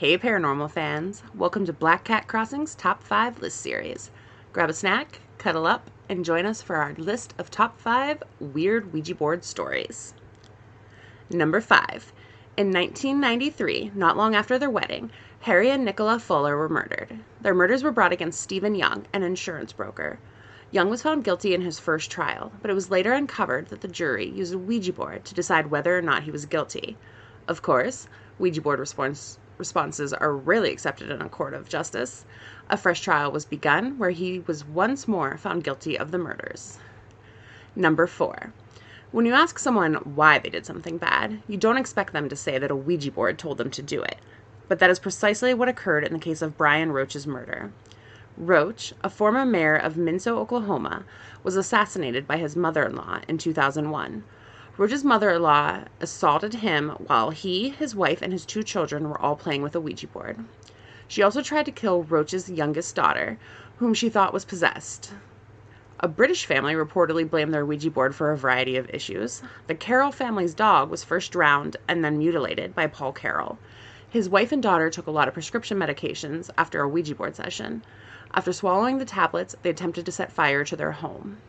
Hey Paranormal fans, welcome to Black Cat Crossing's Top 5 List Series. Grab a snack, cuddle up, and join us for our list of Top 5 Weird Ouija Board Stories. Number 5. In 1993, not long after their wedding, Harry and Nicola Fuller were murdered. Their murders were brought against Stephen Young, an insurance broker. Young was found guilty in his first trial, but it was later uncovered that the jury used a Ouija board to decide whether or not he was guilty. Of course, Ouija board responses are rarely accepted in a court of justice. A fresh trial was begun where he was once more found guilty of the murders. Number 4. When you ask someone why they did something bad, you don't expect them to say that a Ouija board told them to do it. But that is precisely what occurred in the case of Brian Roach's murder. Roach, a former mayor of Minso, Oklahoma, was assassinated by his mother-in-law in 2001. Roach's mother-in-law assaulted him while he, his wife, and his 2 children were all playing with a Ouija board. She also tried to kill Roach's youngest daughter, whom she thought was possessed. A British family reportedly blamed their Ouija board for a variety of issues. The Carroll family's dog was first drowned and then mutilated by Paul Carroll. His wife and daughter took a lot of prescription medications after a Ouija board session. After swallowing the tablets, they attempted to set fire to their home.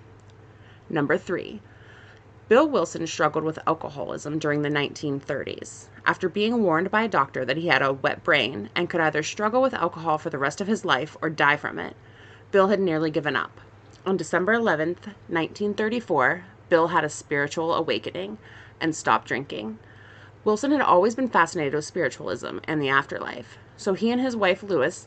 Number 3. Bill Wilson struggled with alcoholism during the 1930s. After being warned by a doctor that he had a wet brain and could either struggle with alcohol for the rest of his life or die from it, Bill had nearly given up. On December 11th, 1934, Bill had a spiritual awakening and stopped drinking. Wilson had always been fascinated with spiritualism and the afterlife, so he and his wife Lois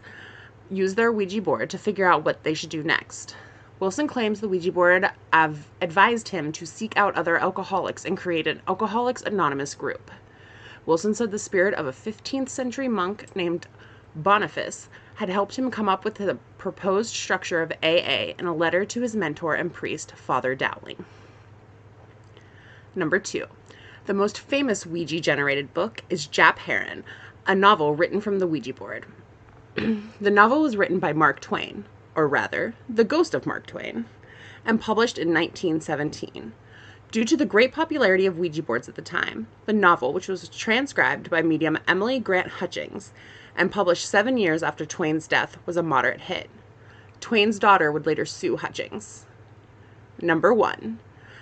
used their Ouija board to figure out what they should do next. Wilson claims the Ouija board advised him to seek out other alcoholics and create an Alcoholics Anonymous group. Wilson said the spirit of a 15th century monk named Boniface had helped him come up with the proposed structure of AA in a letter to his mentor and priest, Father Dowling. Number 2. The most famous Ouija-generated book is Jap Heron, a novel written from the Ouija board. The novel was written by Mark Twain, or rather, the ghost of Mark Twain, and published in 1917. Due to the great popularity of Ouija boards at the time, the novel, which was transcribed by medium Emily Grant Hutchings and published 7 years after Twain's death, was a moderate hit. Twain's daughter would later sue Hutchings. Number 1.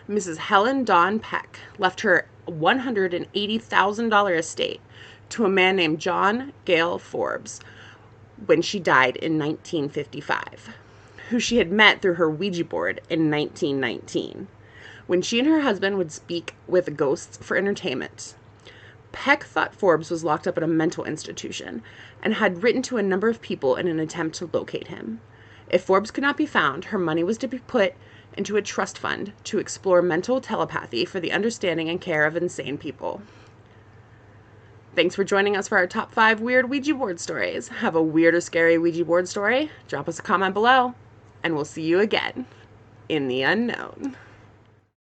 Mrs. Helen Dawn Peck left her $180,000 estate to a man named John Gale Forbes when she died in 1955, who she had met through her Ouija board in 1919, when she and her husband would speak with ghosts for entertainment. Peck thought Forbes was locked up at a mental institution and had written to a number of people in an attempt to locate him. If Forbes could not be found, her money was to be put into a trust fund to explore mental telepathy for the understanding and care of insane people. Thanks for joining us for our top 5 weird Ouija board stories. Have a weird or scary Ouija board story? Drop us a comment below, and we'll see you again in the unknown.